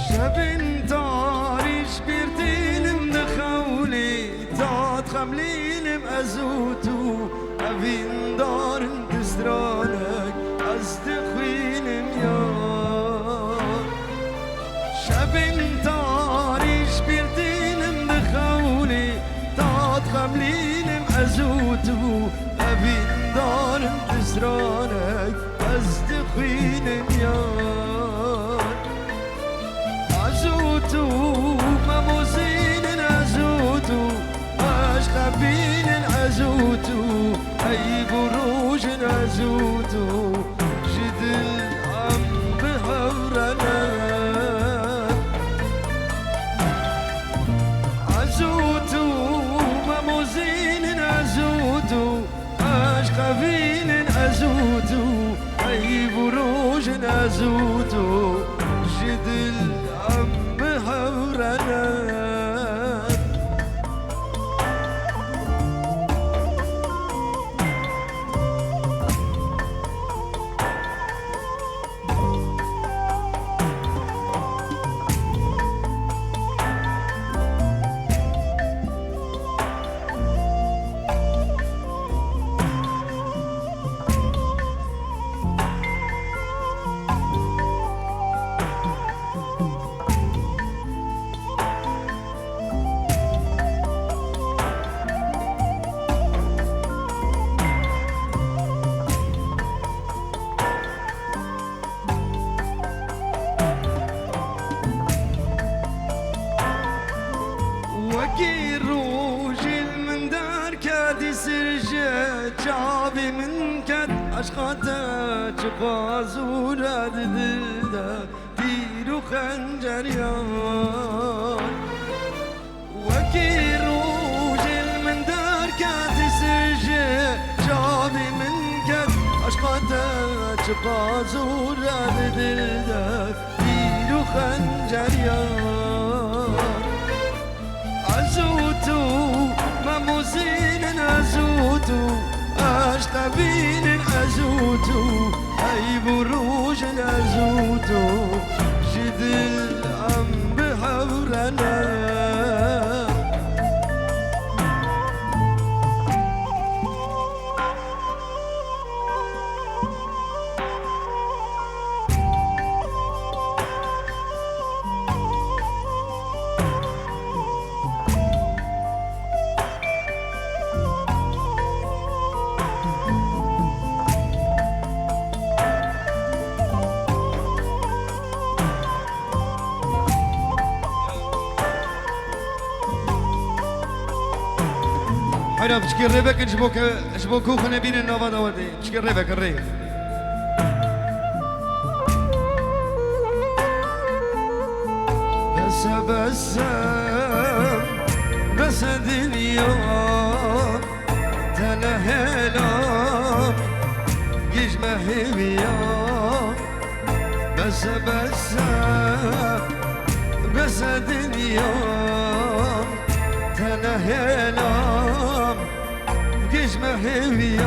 شبن تاریش بردینم دخولی تاد خملینم ازوتو اوین دارن دسترانک از دخوینم یار شبن تاریش بردینم دخولی تاد خملینم ازوتو اوین دارن دسترانک از دخوینم یار ازوتو مموزين ازوتو عشق بين ازوتو اي بروج ازوتو جدل عم بهورنا ازوتو مموزين ازوتو عشق بين ازوتو اي بروج ازوتو جدل عم بهورنا وكي الروجل من دار كادي سرجة جابي من كد عشقاته تقازورة دلدا ديرو خنجر يان وكي الروجل من دار كادي سرجة جابي من كد عشقاته تقازورة دلدا ديرو خنجر يان ازوتو مموزين ازوتو عشق بين ازوتو اي بروج ازوتو جدل عم بهورنا حنا بشكي الريبك نجبوك خوخنا بين النوفا دودي بشكي الريبك الريف بس بس بس اليوم تنهلا جيش ما هي بس بس بس اليوم تنهلا جيش ما هي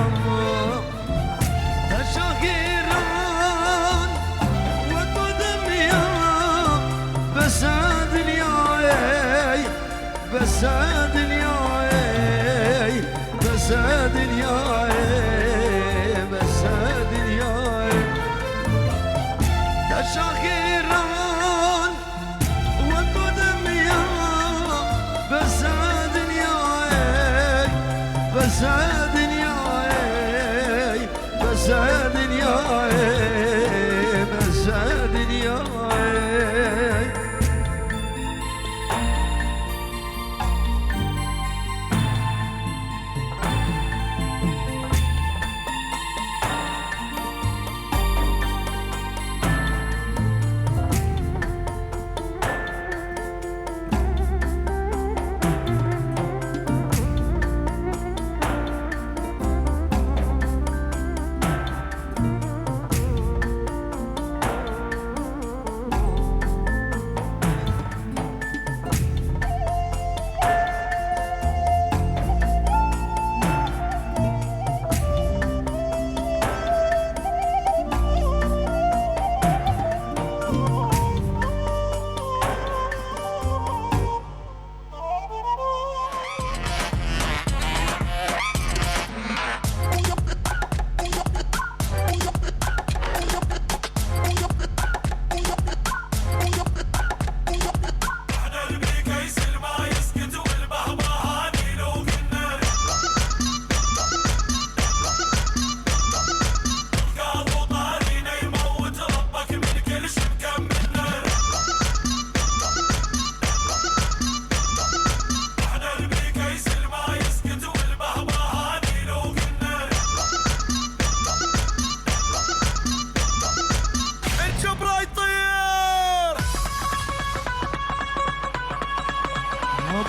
تشاكيران وقدم يا بس دنياي بس دنياي بس دنياي بس دنياي تشاكيران وقدم يا بس دنياي بس دنياي بس دنياي بس دنياي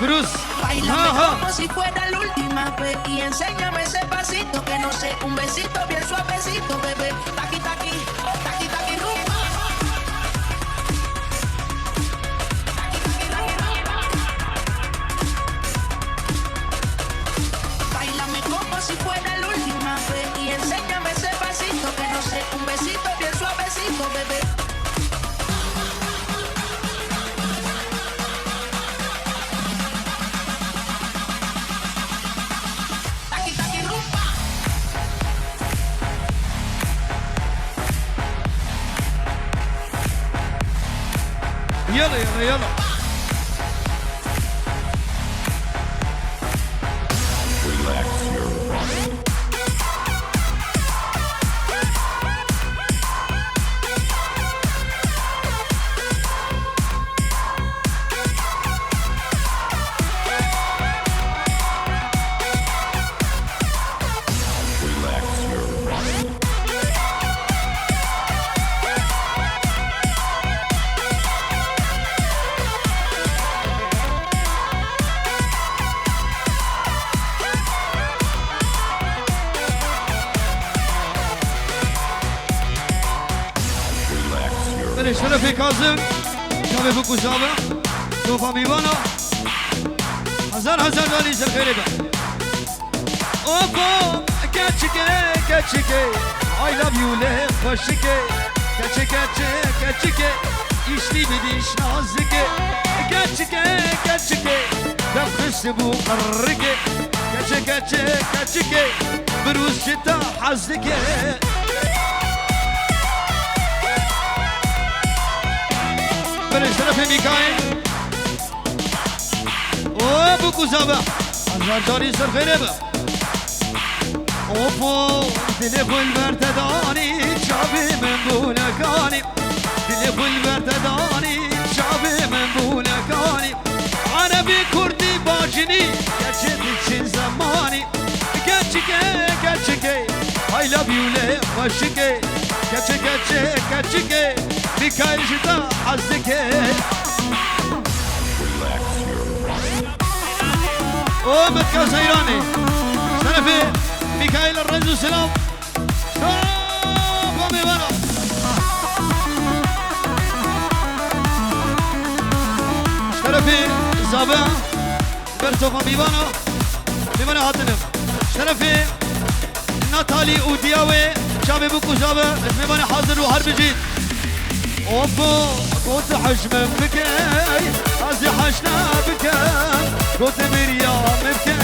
بروز Bailame como si fuera la última vez y enséñame ese pasito que no sé, un besito bien suavecito, bebé. Taqui, taqui, taqui, taqui, rumba. Taqui, taqui, taqui, rumba. Bailame como si fuera la última vez y enséñame ese pasito que no sé, un besito bien suavecito, bebé. يلا يلا يلا Relax your body. Relax your body. Relax your بله شرف کاظم شب بکو زابه توفا میوانا هزار دانی سر خیره با اوپا کچکه I love you له خوشکه کچکه ایشتی بدیش نازکه کچکه دفخست بو قرکه کچکه بروز شتا حزکه بله شرف میکایل او بکو زابه هزار دانی سر خیره با اوپو دل خل برتدانی شابه من بولکانی دل خل برتدانی شابه من بولکانی عربی کردی باجنی گچه چه زمانی گچه I love you له خوشکه گچه میکایل جدا حزکه relax your body. او متکاز ایرانی شرفی میکایل الرنز و سلام شاب میبارا شرفی زابه برتوفا میبانا هاتنم شرفی ناتالی و دیاوی شابه بکو زابه میبانا حاضر و هر بجید اوبو قوت حشم بكي هزي حشنا بكي قوت مريم بكي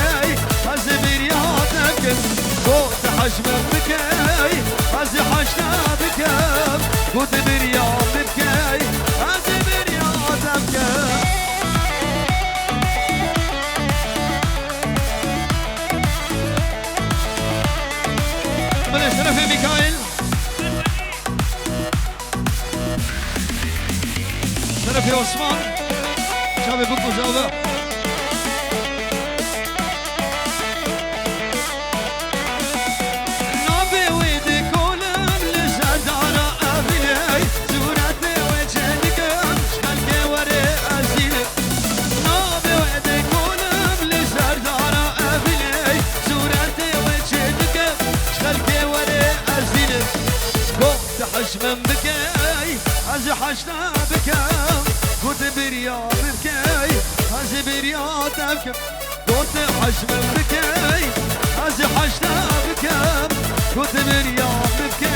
هزي مريم بكي قوت حشم بكي هزي حشنا بكي قوت مريم بكي هزي مريم بكي من اشترف ميكائيل شرف عثمان شب بکو زابه نابي ويدي كولم لزدارة أبيلي زورت وجهك شخلك وري أزيلي نابي ويدي كولم لزدارة أبيلي زورت وجهك شخلك وري أزيلي قوت حشم بكي هزي حشنا بكم قوت بريا بكي هزي بريا تبكم قوت حشم بكي هزي حشنا بكم قوت بريا بكي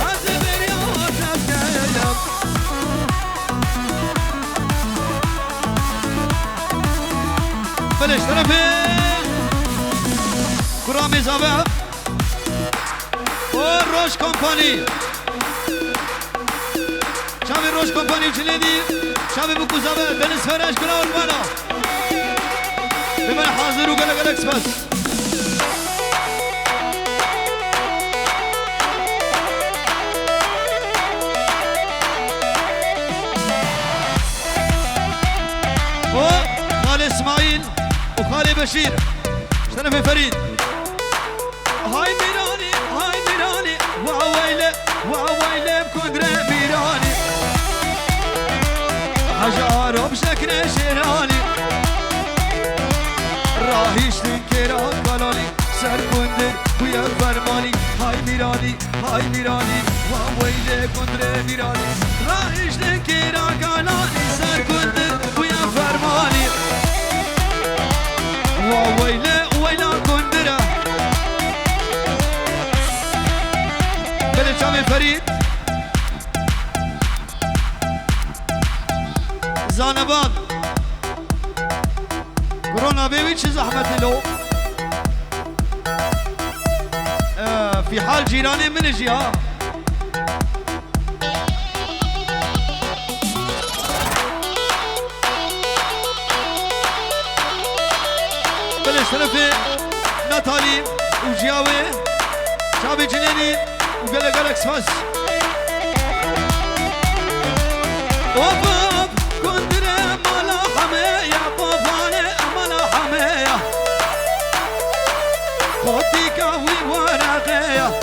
هزي بريا تبكم بلش طرفي كرامي زابع والروش كومباني شابي روش كومباني جلدي شابي بكو زابه بنس فرش كلا والبانا بمن حاضر وقلق الاكس بس خالي اسماعيل وخالي بشير شرف فريد هاي ميراني وعويلة بكندرة ميراني حجارو بشكل شيراني سر کندر بویا فرمانی های میرانی های میرانی و ویله کندر میرانی راهش دکیرا گالانی سر کندر بویا فرمانی و ویله ویلا کندره بله جامع فرید زانبان كورونا بيبي شي زحمة له في حال جيراني من الجهة بالشرفة ناتالي وجياوي شعبي جنيني وقال قالك سفاس وفاف كندرة مالا حمية باباني مالا حمية خوتي كاوي ورقية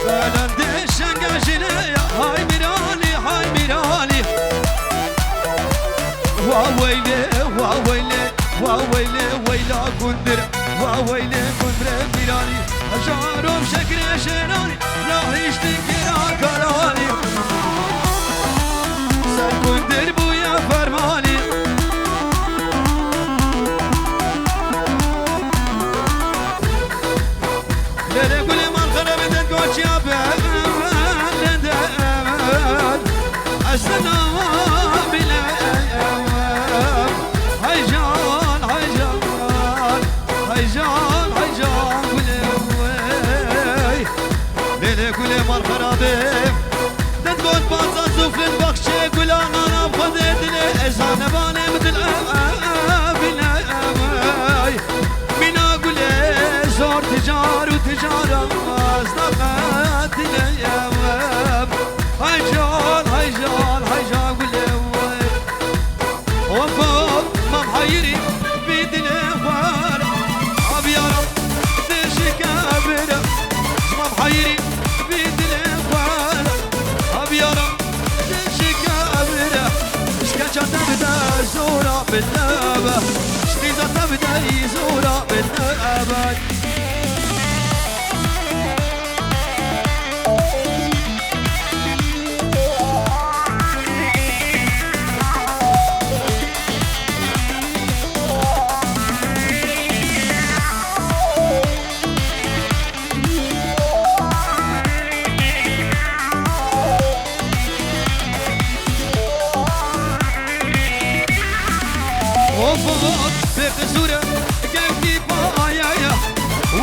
بلند الشنقة جنية هاي ميراني هاي ميراني واويلي واويلي واويلي ويلا كندرة واويلي كندرة ميراني أجارهم شكري شيراني راح يشتكي راكراني كندر بويا فرماني ليلة قولي ما الخرب تنقوش يا بلد السلام بالأيام هيجان هيجان هيجان هيجان قولي ليلة قولي ما الخرب تنقوش بازا زوفل بخشي قول انا بخذت لي ازانه باني مثل بالأيام من اقول زور تجار وتجاره اصدقات الايام هيجان هيجان هيجان قول وفوق ما محيري بيد الهوار ابي يا رب دش كابره ما محيري بيد الهوار ابي يا رب دش كابره اشكا تبدا زورا بالنابه شقيزه تبدا زورا بالنابه وفوق بقصوره قلبي بايا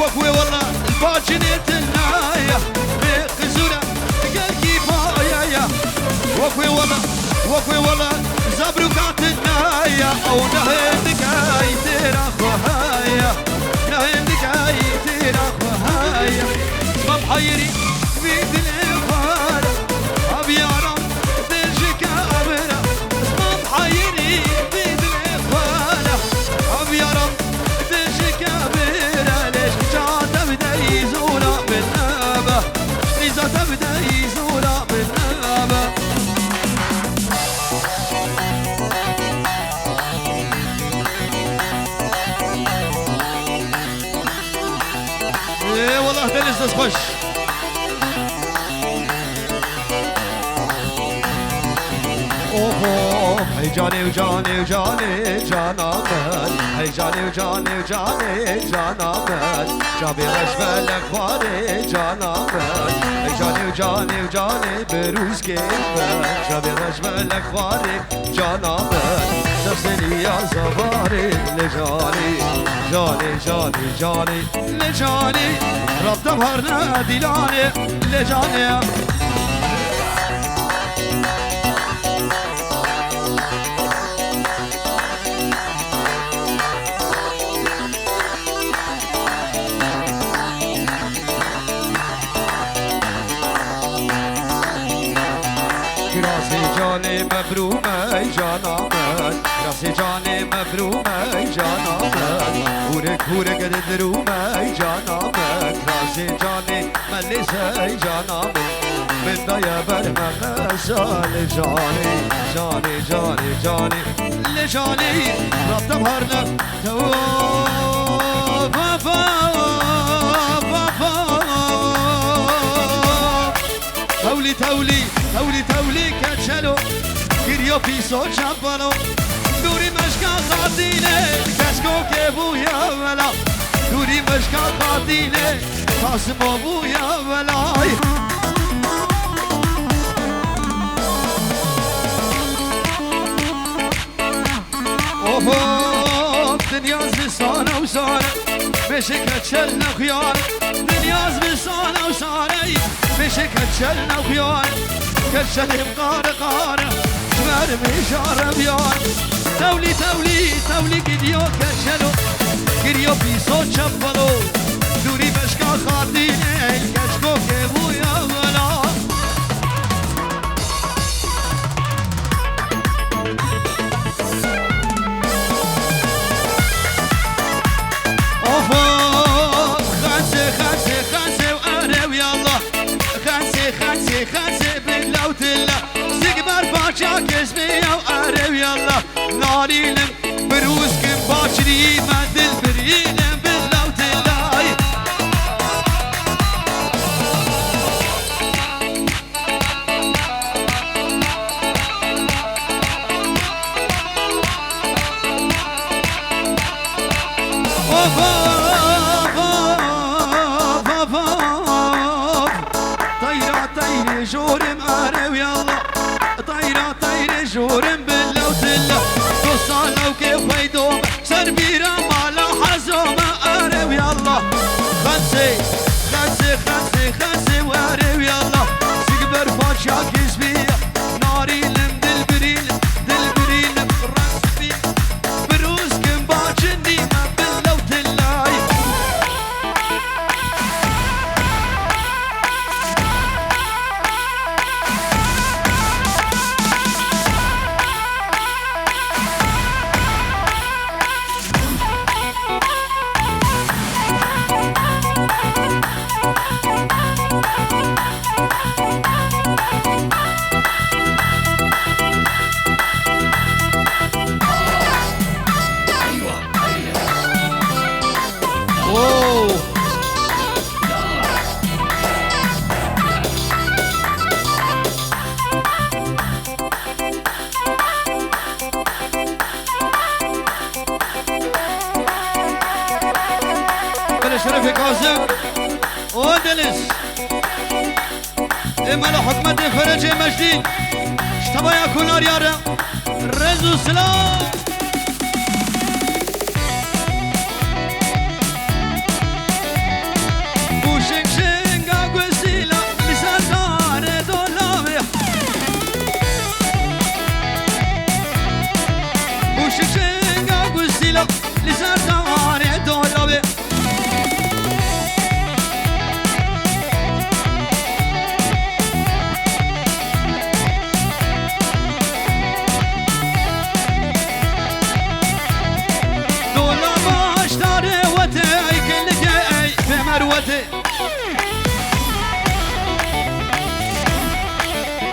وفوي والله الباجنة النايا بقصوره قلبي بايا وفوي والله زبرقات النايا او نهندك اي ترى خهايا نهندك اي ترى خهايا ما محيري بيد الإخوان ابي يا رب تجيك ابرا ما محيري بيد ابي يا رب تجيك ابرا ليش جاتا بدا يزورا بالنابه ليزاتا بدا يزورا بالنابه ايه والله دنيس تخش هي جاني وجاني وجاني جانامل هي جاني وجاني وجاني جانامل جابي غشفة الأخباري جانامل هي جاني وجاني وجاني بروز كيفن جابي غشفة الأخباري جانامل نفسني يا زباري لجاني جاني جاني جاني لجاني رب تبهرنا ديلاني لجاني راسي جاني مبرومة جانامل راسي جاني مبرومة جانامل هورك هورك درومة جانامل راسي جاني ملسة جانامل من دايا برمى مسال جاني جاني جاني جاني لجاني رب تبهرنا توب تولی تولی تولی تولی کچلو گریو پیسو چپلو دوری مشکا خاطینه کشکو که بویا ولا دوری مشکا خاطینه تاسمو بویا ولای دنیا زستانه و ساره بشه کچل نخیار دنیا زستانه و ساره بشه کچل نخیار کچل قاره قاره شمر میشاره بیار تولی تولی تولی گیدیو کچلو گریو پیسو چپلو دوری بشکا خاطینه کچکو که بویا ولا خانسي باللوت الله زقبر باچا كسبي او ارو يلا ناريلم بروسكم باچري ما دل بريلم باللوت الله جورم أنا ويلا طيرة طيرة جورم باللوت الله توصلوا كيف ويدوم سربيرة مالا حزومة أنا ويلا خمسة خمسة خمسة خمسة وأنا ويلا سكبر فاشا كسبية ناري لم دل بريل رسبي بروس كم باجني ما باللوت الله شرف كاظم ودلس إما لحكمة فرج مجدي اشتبا يكون أريارا رزو سلام بوشك شنقا قسيلا لسان دولابي بوشك شنقا قسيلا لسان دولابي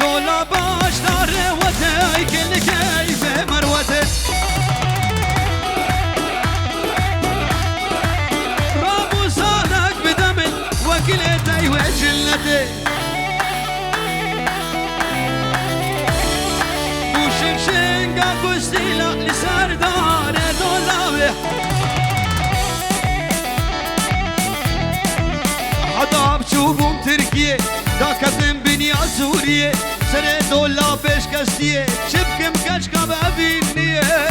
دولا باش داره وته كل كيف مروته رابو صادق بدم وكلتي وجلتي وشك شنقا قستيلا لسار داره دولاوي حضاب شوفهم تركيا داكتن بنيا سوريا سنة دولا بيش كستيا شبكم كشكا بابينيا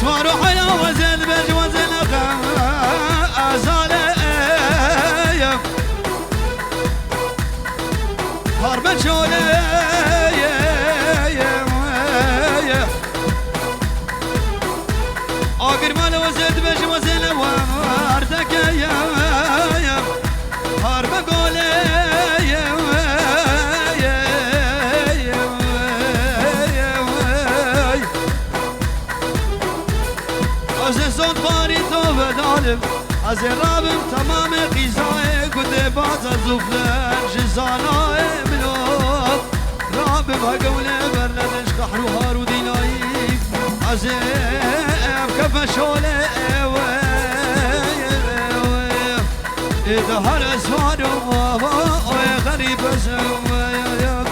سوارو حيا وزن بج وزن هربت شوله آگر مال وزد بش وزن واردك يا هرب قوله از صوت باری تو بدالم از رابم تمام قیزای گده باز زفلان جزانا ملوك راب بقولة برلدش قحر وهار ودينايك عزيب كفشولة إذا هالأسوار غريب أسوار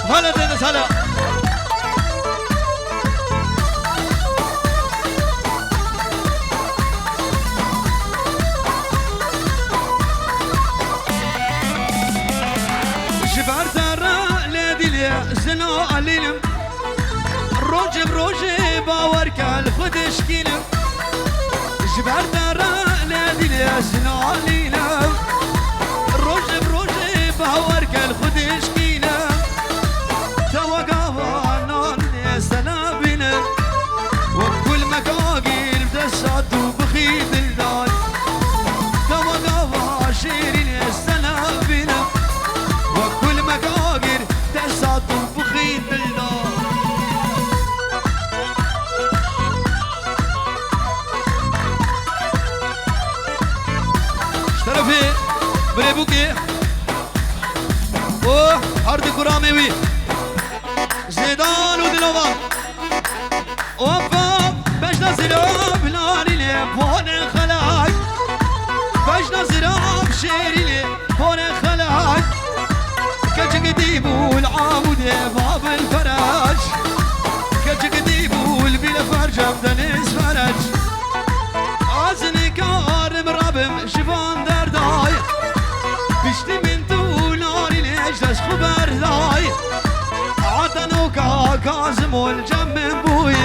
هلا دينس هلا شبار ترى لدي لي سنو قليلم روج بروجي باورك الخد شكيلم شبار ترى لدي لي سنو قليلم روج بروجي باورك الخد شكيلم توقفنا سنابنا وكل مكاقير بتسعد وبخيط الدار توقفنا شيرين سنابنا وكل مكاقير بتسعد وبخيط الدار اشترفي بريبوكي اوه عرض كرامي وي زيدان ودلوان وفا باش نزراب ناري لي بون خلاك باش نزراب شيري لي بون خلاك كجك ديبو العامود باب الفرج كجك ديبو البلا فرج بدنس فرج عزني كارم ربم شفان درداي بشتي من تو ناري ليش داش خبر داي عطنوكا كازم والجم من بوي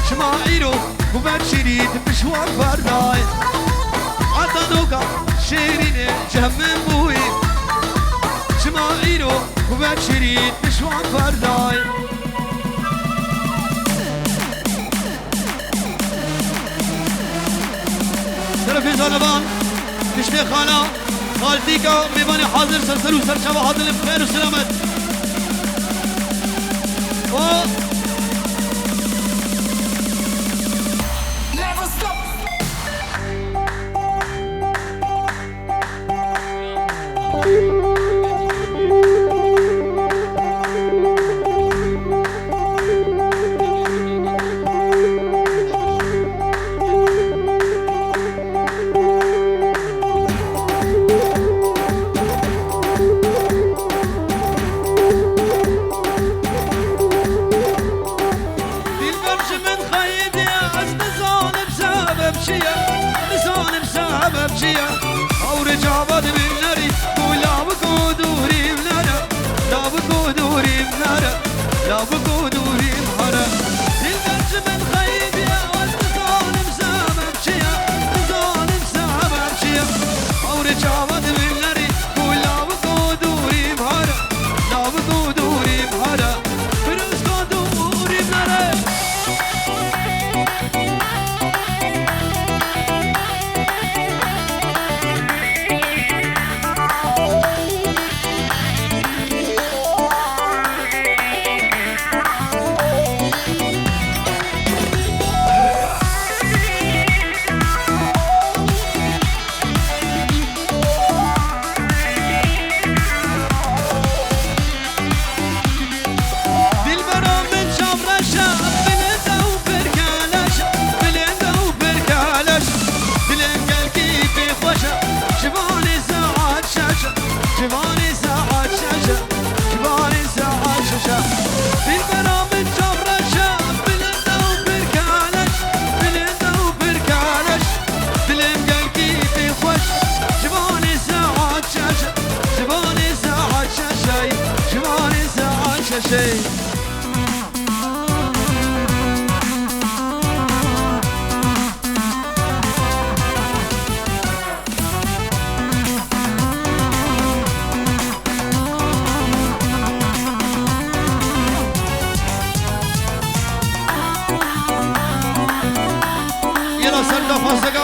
شماعيرو وبد شريد مشوار فرداي عطنوكا شيرين جم من بوي شماعيرو وبد شريد مشوار فرداي ترفي زلبان تشتي خانا خالتيكا ميباني حاضر سرسلو سرشابه حاضر بخير وسلامت Never stop.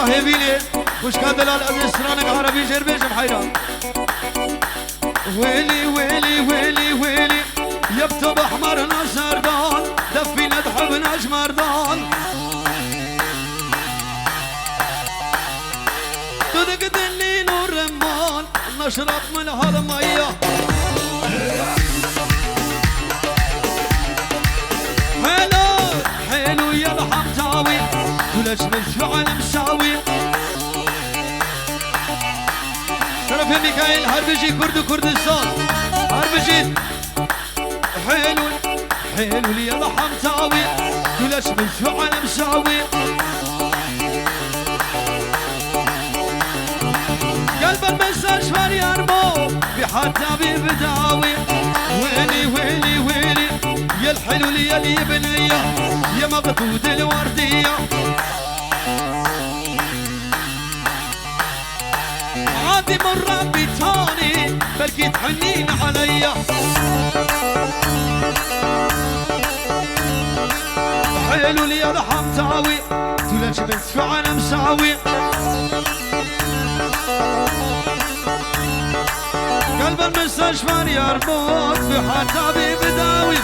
هيبيلي وش كان دلال أبي سرانك عربي جربيش بحيران ويلي ويلي ويلي ويلي يبتب أحمر نصر دان دفي ندحر بناش مردان تدق دليل والرمان نشرب من هالمية حلو حلو يا الحمتاوي ولش بالفعل مساوي شرف يا ميكائيل هربجي كردستان هربجي حلو حلو يا الحمتاوي ولش بالفعل مساوي قلب المساج فار يرمو بحتى ببداوي ويلي ويلي ويلي يا الحلو لي البنية يا مبطود الوردية عادي من ربي تاني بلكي تحنين عليا حلو لي الحمتاوي تولج بنت فعل مساوي قلب المستشفى يربط بحتى بداوي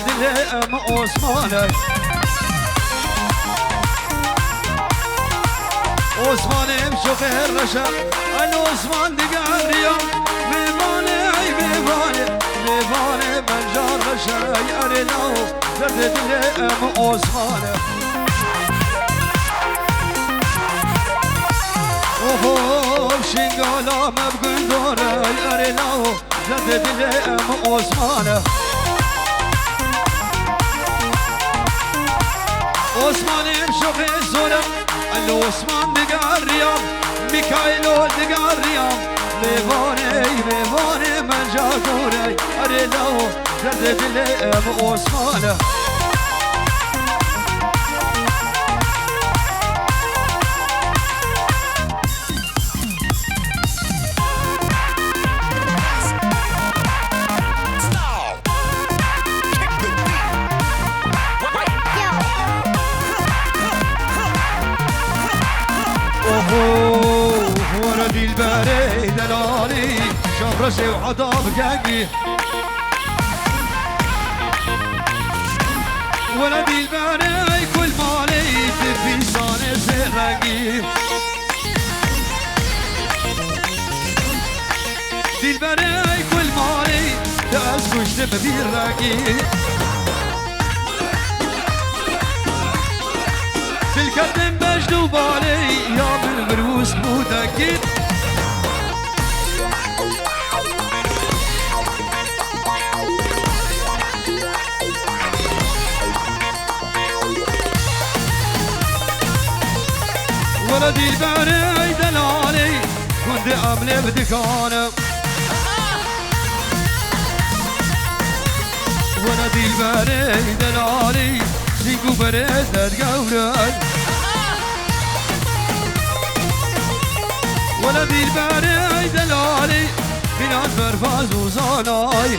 دلهم عثمانك عثمان مشوف الرشا العثمان دقار يوم بيباني بيباني بيباني من جار رشا يأرلو زرد دلهم عثمانك وهو شنقالا مبقن دورا يأرلو زرد دلهم عثمانك عثمان يمشي في الزورة العثمان دقار رياض ميكائيلو دقار رياض ليفاني من جاكوري أريلو جدد لي أبو عثمان وردي الباري دلالي شبرشي وعضاب قاقي ولدي الباري كل مالي تفي صاني سرقي دي الباري كل مالي تأسكش تبدي الرقي الكتم بجدو بالي يا بالبروس متأكد ولدي الباري دلالي كنت أملي بدكانه ولدي الباري دلالي زيكو بريد تتقورد ولدي الباري دلالي بنات برفاز وصاناي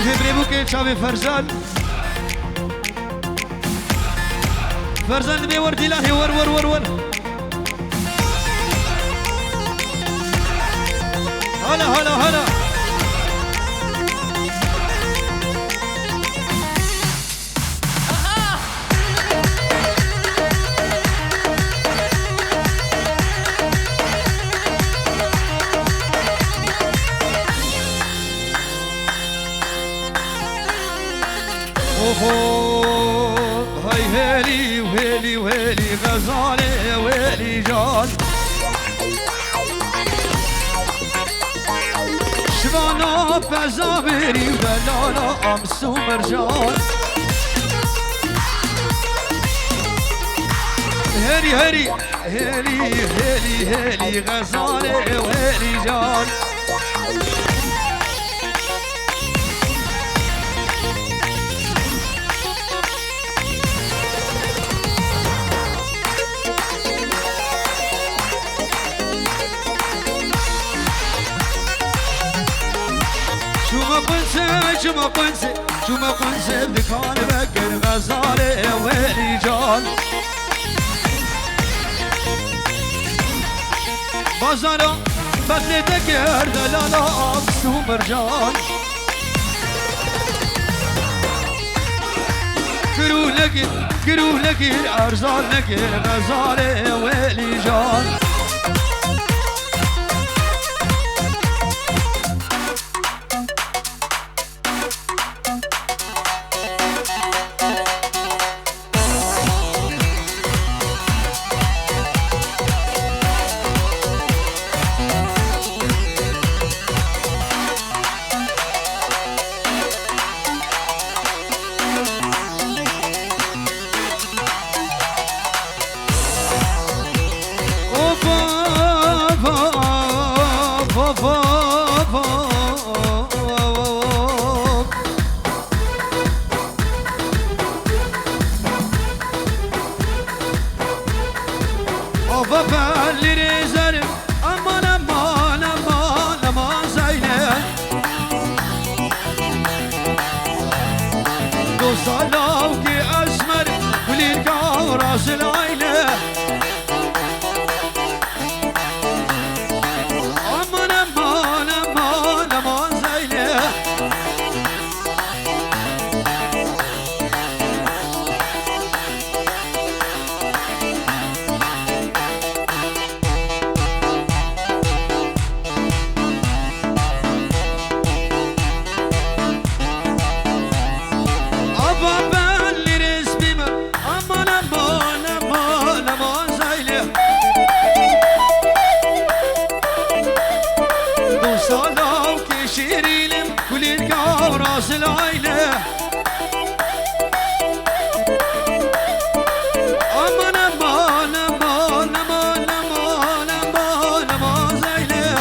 في بريبوكي شافي فرزان بيورد إلهي ور ويلي جان شبانا بزابري ولالا أمسو مرجان هيلي هيلي هيلي هيلي هيلي غزالة وهيلي جان شو ما قنسي بكان بكر غزالة وهيلي جان بازارا بدل دكر دلالا أمسو مرجان كرو لكي أرزال لكي غزالة وهيلي جان صلاوكي أسمر وليلقى راس العينة أمان أمان أمان أمان زينة صلاوكي شيريلم وليلقى راس العينة أمان أمان أمان أمان أمان أمان أمان زينة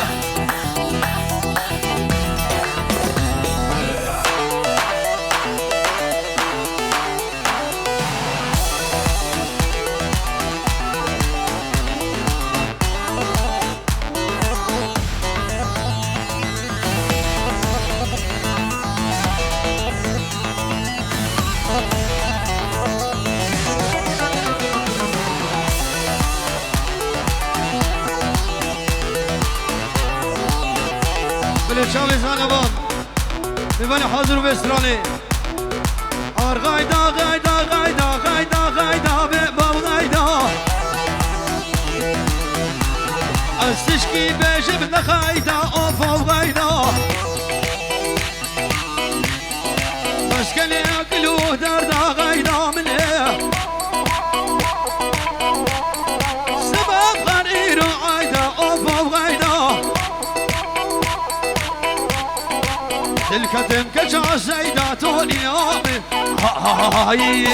بلشاوي زانبان ببني حاضر بسراني آر غايدا غايدا غايدا غايدا غايدا بباب غايدا استشكي بجبنا غايدا اوفاب غايدا بس كان ياكلوه داردا غايدا من ايه سبب غريرو عايدا اوفاب غايدا الكتم كجا زيدا توني يومي هاي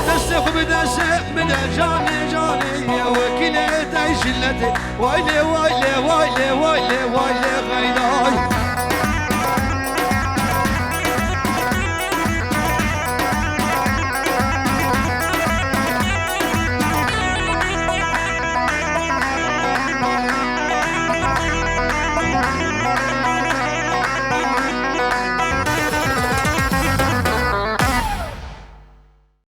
دسخ بدسخ من جاني جاني وكلي داي شلتي وايلي وايلي وايلي وايلي وايلي غيداي